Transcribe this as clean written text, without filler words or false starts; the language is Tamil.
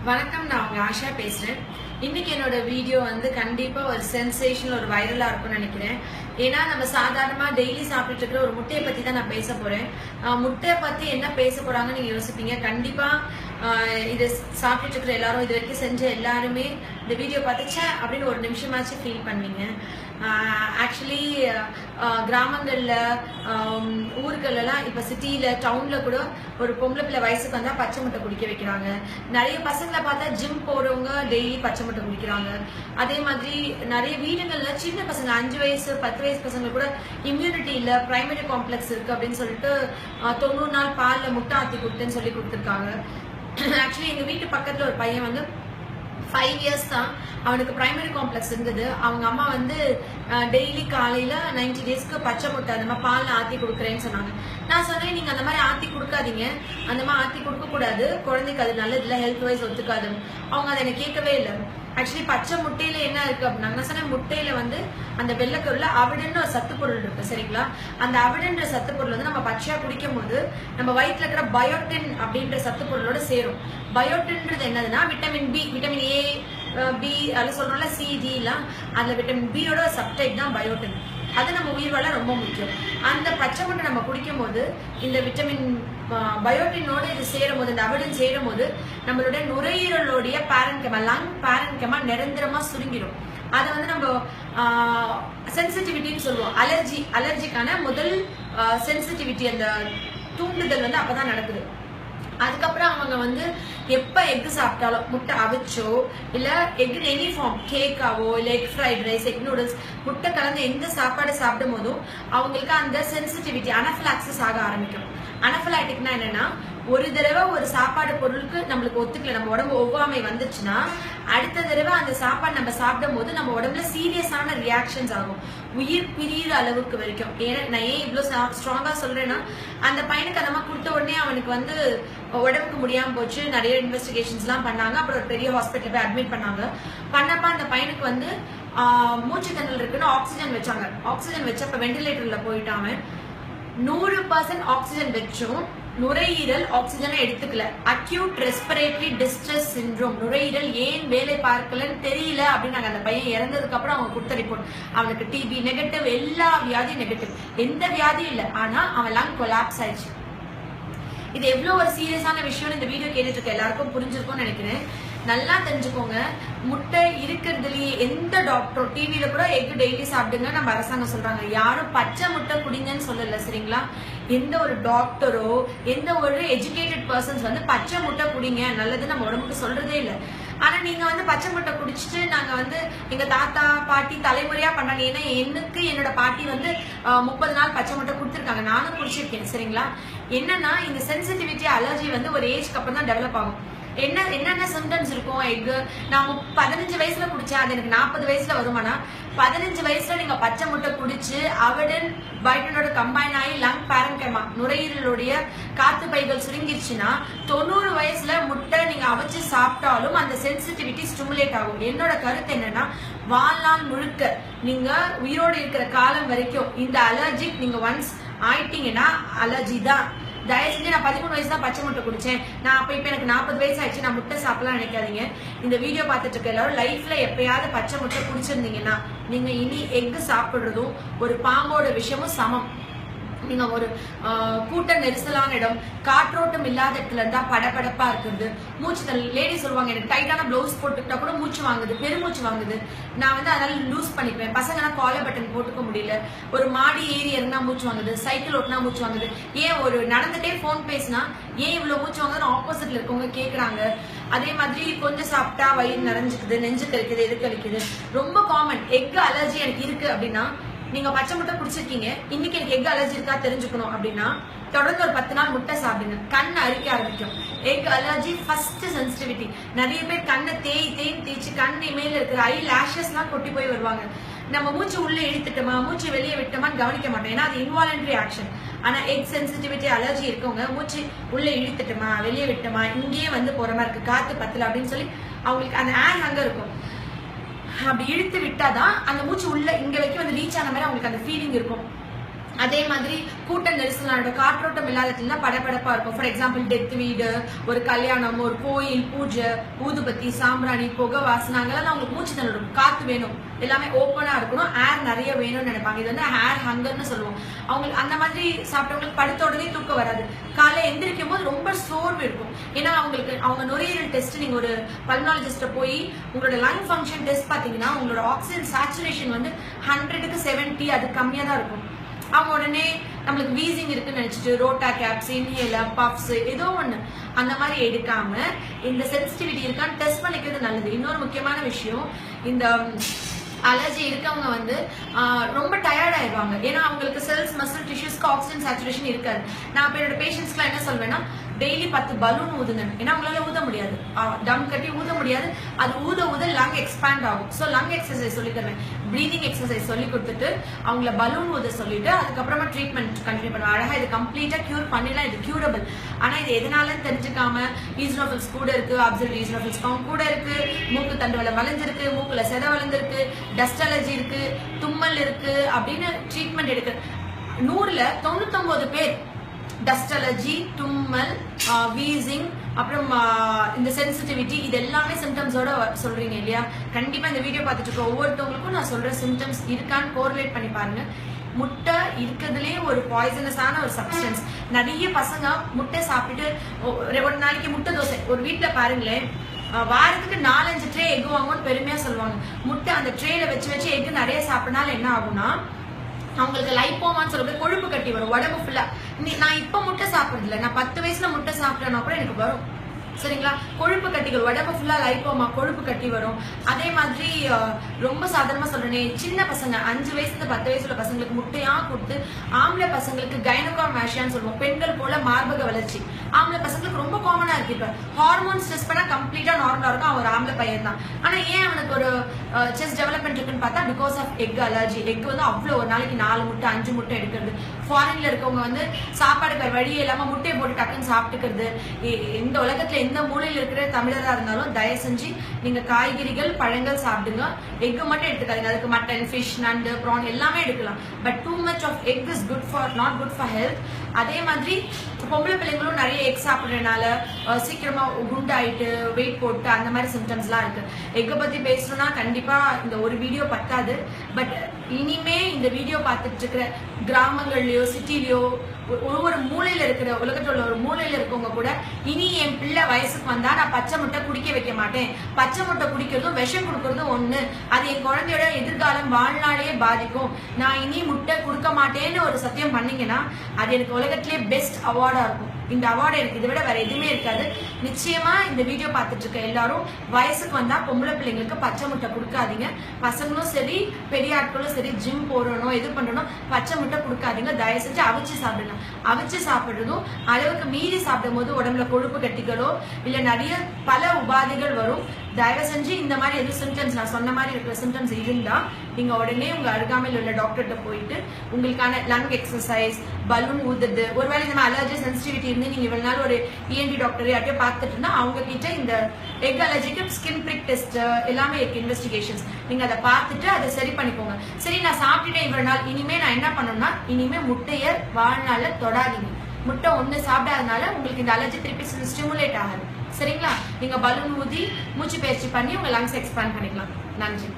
வணக்கம், நான் உங்க ஆஷா பேசுறேன். இன்னைக்கு என்னோட வீடியோ கண்டிப்பா ஒரு சென்சேஷனல், ஒரு வைரலா இருக்கும்னு நினைக்கிறேன். ஏன்னா நம்ம சாதாரணமா டெய்லி சாப்பிட்டு இருக்கிற ஒரு முட்டையை பத்தி தான் நான் பேச போறேன். முட்டையை பத்தி என்ன பேச போறாங்கன்னு நீங்க யோசிப்பீங்க. கண்டிப்பா இதை சாப்பிட்டு இருக்கிற எல்லாரும், இது வரைக்கும் செஞ்ச எல்லாருமே இந்த வீடியோ பார்த்துச்சா அப்படின்னு ஒரு நிமிஷமாச்சும் ஃபீல் பண்ணுவீங்க. ஆக்சுவலி கிராமங்கள்ல, ஊர்களெல்லாம், இப்ப சிட்டியில, டவுன்ல கூட ஒரு பொம்பளை பிள்ளை வயசுக்கு வந்தா பச்சை முட்டை குடிக்க வைக்கிறாங்க. நிறைய பசங்களை பார்த்தா ஜிம் போறவங்க டெய்லி பச்சை முட்டை குடிக்கிறாங்க. அதே மாதிரி நிறைய வீடுகள்ல சின்ன பசங்க 5 வயசு 10 வயசு பசங்க கூட இம்யூனிட்டி இல்ல, பிரைமரி காம்ப்ளெக்ஸ் இருக்கு அப்படின்னு சொல்லிட்டு 90 நாள் பால்ல முட்டை ஆத்தி கொடுத்துன்னு சொல்லி கொடுத்துருக்காங்க. ஆக்சுவலி எங்க வீட்டு பக்கத்துல ஒரு பையன் 5 இயர்ஸ் தான், அவனுக்கு பிரைமரி காம்ப்ளெக்ஸ் இருந்தது. அவங்க அம்மா டெய்லி காலையில 90 டேஸ்க்கு பச்சை முட்டை அந்த மாதிரி பால் ஆத்தி கொடுக்குறேன்னு சொன்னாங்க. நான் சொன்னேன், நீங்க அந்த மாதிரி ஆத்தி கொடுக்காதீங்க, அந்த மாதிரி ஆத்தி கொடுக்க கூடாது, குழந்தைக்கு அது நல்லது இல்லை, ஹெல்த் வைஸ் ஒத்துக்காது. அவங்க அதை எனக்கு கேட்கவே இல்லை. ஆக்சுவலி பச்சை முட்டையில என்ன இருக்கு அப்படின்னா, நான் சொன்னேன் முட்டையில அந்த வெள்ளைக்கருல அவிடன்னு ஒரு சத்து பொருள் இருக்கு, சரிங்களா? அந்த அவிடன்ற சத்து பொருள் நம்ம பச்சையா குடிக்கும் போது நம்ம வயிற்றுல இருக்கிற பயோட்டின் அப்படின்ற சத்து பொருளோட சேரும். பயோட்டின்றது என்னதுன்னா vitamin B, vitamin A, B, அதில் சொல்றோம்ல சி, டி எல்லாம், அதுல விட்டமின் பியோட சப்டைப் தான் பயோட்டின். அது நம்ம உயிர் வாழ ரொம்ப முக்கியம். அந்த பச்சை முட்டை நம்ம குடிக்கும் போது இந்த விட்டமின் பயோட்டினோட இது சேரும் போது, இந்த அவிடன் சேரும் போது நம்மளுடைய நுரையீரலுடைய பேரன்கெமா, லங் பேரன்கெமா நிரந்தரமா சுருங்கிடும். அதை நம்ம சென்சிட்டிவிட்டின்னு சொல்லுவோம். அலர்ஜிக்கான முதல் சென்சிட்டிவிட்டி, அந்த தூண்டுதல் அப்பதான் நடக்குது. அதுக்கப்புறம் அவங்க எப்ப எக் சாப்பிட்டாலும், முட்டை அவிச்சோ இல்ல எக் எனி ஃபார்ம், கேக்காவோ இல்ல egg fried rice, egg noodles, முட்டை கலந்து எந்த சாப்பாடு சாப்பிடும் போதும் அவங்களுக்கு அந்த சென்சிட்டிவிட்டி, அனஃபிலாக்சிஸ் ஆக ஆரம்பிக்கும். அனஃபிலாக்டிக்னா என்னன்னா, ஒரு தடவை ஒரு சாப்பாடு பொருளுக்கு நம்மளுக்கு ஒத்துக்கல, நம்ம உடம்பு ஒவ்வாமை வந்துச்சுன்னா அடுத்த தடவை அந்த சாப்பாடு நம்ம சாப்பிடும் போது நம்ம உடம்புல சீரியஸான ரியாக்ஷன்ஸ் ஆகும், உயிர் பிரியிற அளவுக்கு வரைக்கும். நான் ஏன் இவ்வளவு ஸ்ட்ராங்கா சொல்றேன்னா, அந்த பையனுக்கு அந்த மாதிரி கொடுத்த உடனே அவனுக்கு உடம்புக்கு முடியாம போச்சு. நிறைய இன்வெஸ்டிகேஷன்ஸ் எல்லாம் பண்ணாங்க. அப்புறம் ஒரு பெரிய ஹாஸ்பிட்டல் போய் அட்மிட் பண்ணப்ப அந்த பையனுக்கு மூச்சு திணறல் இருக்குன்னு ஆக்சிஜன் வச்சாங்க. ஆக்சிஜன் வச்சப்ப வெண்டிலேட்டர்ல போயிட்டாங்க. 100% ஆக்சிஜன் வச்சும் நுரையீரல் ஆக்சிஜனை எடுத்துக்கல. அக்யூட் ரெஸ்பிரேட்டரி டிஸ்ட்ரெஸ் சிண்ட்ரோம், நுரையீரல் ஏன் வேலை பார்க்கலன்னு தெரியல அப்படின்னு அந்த பையன் இறந்ததுக்கு அப்புறம் அவங்க கொடுத்த ரிப்போர்ட். அவனுக்கு டிபி நெகட்டிவ், எல்லா வியாதியும் நெகட்டிவ், எந்த வியாதியும் இல்லை. ஆனா அவன் லங் கொலாப்ஸ் ஆயிடுச்சு. இது எவ்வளவு ஒரு சீரியஸான விஷயம் இந்த வீடியோ கேட்டுட்டு இருக்க எல்லாருக்கும் புரிஞ்சிருக்கும்னு நினைக்கிறேன். நல்லா தெரிஞ்சுக்கோங்க, முட்டை இருக்கிறதுலயே எந்த டாக்டரும், டிவியில கூட எக் டெய்லி சாப்பிடுங்க நம்ம அரசாங்கம் சொல்றாங்க, யாரும் பச்சை முட்டை குடிங்கன்னு சொல்லல, சரிங்களா? எந்த ஒரு டாக்டரோ எந்த ஒரு எஜுகேட்டட் பர்சன்ஸ் பச்சை முட்டை குடிங்க நல்லது நம்ம உடம்புக்கு சொல்றதே இல்லை. ஆனா நீங்க பச்சை முட்டை குடிச்சிட்டு நாங்க எங்க தாத்தா பாட்டி தலைமுறையா பண்ணாங்க. ஏன்னா எனக்கு என்னோட பாட்டி 30 நாள் பச்சை முட்டை கொடுத்துருக்காங்க, நானும் குடிச்சிருக்கேன், சரிங்களா? என்னன்னா இந்த சென்சிட்டிவிட்டி, அலர்ஜி ஒரு ஏஜ்க்கு அப்புறம் தான் டெவலப் ஆகும். என்னென்ன சிம்டம்ஸ் இருக்கும்? எக் நான் 15 வயசுல குடிச்சேன், அது எனக்கு 40 வயசுல வருமானா? 15 வயசுல நீங்க பச்சை முட்டை குடிச்சு அவிடன் பயோட்டினோட கம்பைன் ஆகி லங் பேரன்கெமா, நுரையீரலுடைய காத்து பைகள் சுருங்கிருச்சுன்னா 90 வயசுல முட்டை நீங்க அவிச்சு சாப்பிட்டாலும் அந்த சென்சிட்டிவிட்டி ஸ்டிமுலேட் ஆகும். என்னோட கருத்து என்னன்னா, வாழ்நாள் முழுக்க நீங்க உயிரோடு இருக்கிற காலம் வரைக்கும் இந்த அலர்ஜிக் நீங்க ஒன்ஸ் ஆயிட்டீங்கன்னா அலர்ஜி தான். தயவு செஞ்சு நான் 13 வயசு தான் பச்சை முட்டை குடிச்சேன், நான் இப்ப எனக்கு 40 வயசு ஆயிடுச்சு, நான் முட்டை சாப்பிடலாம் நினைக்காதீங்க. இந்த வீடியோ பார்த்துட்டு இருக்க எல்லாரும் லைஃப்ல எப்பயாவது பச்சை முட்டை குடிச்சிருந்தீங்கன்னா நீங்க இனி எக் சாப்பிடுறதும் ஒரு பாம்போட விஷயமும் சமம். நீங்க ஒரு கூட்ட நெரிசலான இடம், காற்றோட்டம் இல்லாத இடத்துல இருந்தா படபடப்பா இருக்குது, மூச்சு லேடி சொல்லுவாங்க, எனக்கு டைட்டான பிளவுஸ் போட்டுக்கிட்டா கூட மூச்சு வாங்குது, பெருமூச்சு வாங்குது, நான் அதனால லூஸ் பண்ணிப்பேன். பசங்கன்னா காலர் பட்டன் போட்டுக்க முடியல, ஒரு மாடி ஏறி இறங்கினா மூச்சு வாங்குது, சைக்கிள் ஓட்டினா மூச்சு வாங்குது, ஏன் ஒரு நடந்துட்டே போன் பேசினா ஏன் இவ்வளவு மூச்சு வாங்குதுன்னு ஆப்போசிட்ல இருக்கவங்க கேக்குறாங்க. அதே மாதிரி கொஞ்சம் சாப்பிட்டா வயிறு நிறைஞ்சுக்குது, நெஞ்சு கழிக்குது, எது கழிக்குது, ரொம்ப காமன். எக் அலர்ஜி எனக்கு இருக்கு அப்படின்னா, நீங்க பச்சை முட்டை குடிச்சிருக்கீங்க, இன்னைக்கு எனக்கு எக் அலர்ஜி இருக்கா தெரிஞ்சுக்கணும் அப்படின்னா தொடர்ந்து ஒரு 10 நாள் முட்டை சாப்பிடுங்க, கண் அரிக்க ஆரம்பிக்கும். Egg allergy first sensitivity. நிறைய பேர் கண்ணை தேய்ச்சி கண் மேல இருக்கிற ஐ லேஷஸ் எல்லாம் கொட்டி போய் வருவாங்க. நம்ம மூச்சு உள்ள இழுத்துட்டோமா மூச்சு வெளியே விட்டோமான்னு கவனிக்க மாட்டோம், ஏன்னா அது இன்வாலண்டரி ஆக்ஷன். ஆனா எக் சென்சிட்டிவிட்டி அலர்ஜி இருக்கவங்க மூச்சு உள்ள இழுத்துட்டோமா வெளியே விட்டோமா, இங்கேயே போற மாதிரி இருக்கு, காத்து பத்தல அப்படின்னு சொல்லி அவங்களுக்கு அந்த ஏர் அங்க இருக்கும். அப்படி இழுத்து விட்டாதான் அந்த மூச்சு உள்ள இங்க வரைக்கும் ரீச் ஆன மாதிரி அவங்களுக்கு அந்த ஃபீலிங் இருக்கும். அதே மாதிரி கூட்ட நெரிசலோட காற்றோட்டம் இல்லாத இடத்துல படபடப்பா இருக்கும். ஃபார் எக்ஸாம்பிள் டெத் வீடு, ஒரு கல்யாணம், ஒரு கோயில், பூஜை, ஊதுபத்தி, சாம்பிராணி, புகை வாசனை, அங்கெல்லாம் அவங்களுக்கு மூச்சு தள்ளிடும். காத்து வேணும், எல்லாமே ஓப்பனா இருக்கணும், ஏர் நிறைய வேணும்னு நினைப்பாங்க. இது வந்து ஏர் ஹங்கர்னு சொல்லுவோம். அவங்களுக்கு அந்த மாதிரி சாப்பிட்டவங்களுக்கு படுத்த உடனே தூக்கம் வராது. காலை எந்திரிக்கும் போது ரொம்ப சோர்வு இருக்கும். ஏன்னா அவங்க நுரையீரல் டெஸ்ட், நீங்க ஒரு பல்மாலஜிஸ்ட போய் உங்களோட லங் ஃபங்க்ஷன் டெஸ்ட் பாத்தீங்கன்னா உங்களோட ஆக்சிஜன் சேச்சுரேஷன் வந்து 100க்கு 70 அது கம்மியா தான் இருக்கும். அவங்க உடனே நம்மளுக்கு வீசிங் இருக்குன்னு நினைச்சிட்டு ரோட்டா கேப்ஸ், இன்ஹேலர், பஃப்ஸ் ஏதோ ஒண்ணு அந்த மாதிரி எடுக்காம இந்த சென்சிட்டிவிட்டி இருக்கான்னு டெஸ்ட் பண்ணிக்கிறது நல்லது. இன்னொரு முக்கியமான விஷயம், இந்த அலர்ஜி இருக்கவங்க வந்து ரொம்ப டயர்ட் ஆயிடுவாங்க. ஏன்னா அவங்களுக்கு செல்ஸ், மசில், டிஷ்யூஸ்க்கு ஆக்சிஜன் சேச்சுரேஷன் இருக்காது. நான் இப்போ என்னோட பேஷண்ட்ஸ்க்குலாம் என்ன சொல்வேன்னா, டெய்லி 10 பலூன் ஊதுங்க. ஏன்னா அவங்களால ஊத முடியாது, டம் கட்டி ஊத முடியாது. அது ஊத லங் எக்ஸ்பேண்ட் ஆகும். ஸோ லங் எக்ஸசைஸ் சொல்லி தருவேன், ப்ரீதிங் எக்ஸசைஸ் சொல்லி கொடுத்துட்டு அவங்கள பலூன் ஊத சொல்லிட்டு அதுக்கப்புறமா ட்ரீட்மெண்ட் கண்டினியூ பண்ணுவேன். அழகா இது கம்ப்ளீட்டா கியூர் பண்ணிடலாம். இது கியூரபிள். ஆனா இது எதனாலன்னு தெரிஞ்சுக்காம ஈஸ்னோஃபில்ஸ் கூட இருக்கு, அப்சர்வ் ஈஸ்னோஃபில்ஸ் கவுண்ட் கூட இருக்கு, மூக்கு தண்டு வளைஞ்சிருக்கு, மூக்குல செத வளைஞ்சிருக்கு, டஸ்ட் அலர்ஜி இருக்கு, தும்மல் இருக்கு அப்படின்னு ட்ரீட்மெண்ட் எடுக்கு. 100ல 99 பேர் டஸ்ட் அலர்ஜி, தும்மல், வீசிங், அப்புறம் இந்த சென்சிட்டிவிட்டி, இது எல்லாமே சிம்டம்ஸோட சொல்றீங்க இல்லையா? கண்டிப்பா இந்த வீடியோ பார்த்துட்டு இருக்க ஒவ்வொருத்தவங்களுக்கும் நான் சொல்ற சிம்டம்ஸ் இருக்கான்னு கோரிலேட் பண்ணி பாருங்க. முட்டை இருக்கிறதுலே ஒரு பாய்சனஸான ஒரு சப்ஸ்டன்ஸ். நிறைய பசங்க முட்டை சாப்பிட்டு ஒரு நாளைக்கு முட்டை தோசை, ஒரு வீட்டுல பாருங்களேன், வாரத்துக்கு 4-5 ட்ரே எக் வாங்கும்னு பெருமையா சொல்லுவாங்க. முட்டை அந்த ட்ரேல வச்சு எக் நிறைய சாப்பிட்டனால என்ன ஆகும்னா அவங்களுக்கு லைப்போமான்னு சொல்லக்கூடிய கொழுப்பு கட்டி வரும் உடம்பு ஃபுல்லா. நான் இப்ப முட்டை சாப்பிடுறதில்ல, நான் 10 வயசுல முட்டை சாப்பிட்டேன்னா கூட எனக்கு வரும். சரிங்களா? கொழுப்பு கட்டிகள் உடம்பு ஃபுல்லா லைப்போமா, கொழுப்பு கட்டி வரும். அதே மாதிரி ரொம்ப சாதாரணமா சொல்றேன், சின்ன பசங்க 5 வயசுல 10 வயசுல பசங்களுக்கு முட்டையா கொடுத்து, ஆம்பளை பசங்களுக்கு கைனோகாமாஷியான்னு சொல்லுவோம், பெண்கள் போல மார்பக வளர்ச்சி. ஆம்பளை பசங்களுக்கு ரொம்ப காமனா இருக்கு. இப்ப ஹார்மோன்ஸ் டெஸ்ட் பண்ணா கம்ப்ளீட்டா நார்மலா இருக்கும், அவர் ஆம்பளை பையன் தான். ஆனா ஏன் அவனுக்கு ஒரு செஸ்ட் டெவலப்மெண்ட் இருக்குன்னு பார்த்தா because of egg allergy. Egg வந்து அவ்வளவு ஒரு நாளைக்கு 4 முட்டை 5 முட்டை எடுக்கிறது. ஃபாரின்ல இருக்கவங்க வந்து சாப்பாடு வழியே இல்லாம முட்டையை போட்டு டக்குன்னு சாப்பிட்டுக்கிறது. இந்த உலகத்துல எந்த மூலையில் இருக்கிற தமிழரா இருந்தாலும் தயவு செஞ்சு நீங்க காய்கறிகள், பழங்கள் சாப்பிடுங்க. எக் மட்டும் எடுத்துக்காதீங்க. அதுக்கு மட்டன், ஃபிஷ், நண்டு, ப்ரான் எல்லாமே எடுக்கலாம். But too much of egg is good for not good for health. அதே மாதிரி பொம்பளை பிள்ளைங்களும் நிறைய எக் சாப்பிடுறதுனால சீக்கிரமா குண்டாயிட்டு வெயிட் போட்டு அந்த மாதிரி சிம்டம்ஸ்லாம் இருக்கு. எக்கை பத்தி பேசணும்னா கண்டிப்பா இந்த ஒரு வீடியோ பத்தாது. பட் இனிமே இந்த வீடியோ பார்த்துட்டு இருக்கிற கிராமங்கள்லயோ சிட்டிலயோ ஒரு மூலையில இருக்கிற உலகத்தோட ஒரு மூலையில இருக்கவங்க கூட இனி என் பிள்ளை வயசுக்கு வந்தா நான் பச்சை முட்டை குடிக்க வைக்க மாட்டேன், பச்சை முட்டை குடிக்கிறதும் விஷம் கொடுக்கறதும் ஒண்ணு, அது என் குழந்தையோட எதிர்காலம் வாழ்நாளையே பாதிக்கும், நான் இனி முட்டை கொடுக்க மாட்டேன்னு ஒரு சத்தியம் பண்ணீங்கன்னா அது எனக்கு உலகத்திலே பெஸ்ட் அவார்டா இருக்கும். இந்த அவார்டு எனக்கு இதை விட வேற எதுவுமே இருக்காது. நிச்சயமா இந்த வீடியோ பார்த்துட்டு இருக்க எல்லாரும் வயசுக்கு வந்தா பொம்பளை பிள்ளைங்களுக்கு பச்சை முட்டை கொடுக்காதீங்க. பசங்களும் சரி, பெரிய ஆட்களும் சரி, ஜிம் போறணும் எது பண்ணணும், பச்சை முட்டை கொடுக்காதீங்க. தயவு செஞ்சு அவிச்சு சாப்பிடுங்க. அவிச்சு சாப்பிடுறதும் அளவுக்கு மீறி சாப்பிடும் போது உடம்புல கொழுப்பு கட்டிகளோ இல்ல நிறைய பல உபாதைகள் வரும். தயவு செஞ்சு இந்த மாதிரி எது சிம்டம்ஸ் நான் சொன்ன மாதிரி இருக்கிற சிம்டம்ஸ் இருந்தா நீங்க உடனே உங்க அருகாமையில் உள்ள டாக்டர்கிட்ட போயிட்டு உங்களுக்கான லங் எக்ஸசைஸ், பலூன் ஊதுறது, ஒருவேளை இந்த மாதிரி அலர்ஜி சென்சிட்டிவிட்டி இருந்து நீங்க இவ்வளவு நாள் ஒரு இஎன்டி டாக்டர் யார்ட்டையோ பார்த்துட்டு இருந்தா அவங்க கிட்ட இந்த எக் அலர்ஜிக்கு ஸ்கின் பிரிக் டெஸ்ட் எல்லாமே இருக்கு, இன்வெஸ்டிகேஷன்ஸ். நீங்க அதை பார்த்துட்டு அதை சரி பண்ணிக்கோங்க. சரி, நான் சாப்பிட்டுட்டேன் இவ்வளவு நாள், இனிமே நான் என்ன பண்ணணும்னா இனிமே முட்டைய வாழ்நாள்ல தொடாதீங்க. முட்டை ஒண்ணு சாப்பிடாதனால உங்களுக்கு இந்த அலர்ஜி திருப்பி ஸ்டிமுலேட் ஆகாது. சரிங்களா? நீங்க பலூன் ஊதி மூச்சு பயிற்சி பண்ணி உங்க லங்ஸ் எக்ஸ்பேண்ட் பண்ணிக்கலாம். நன்றி.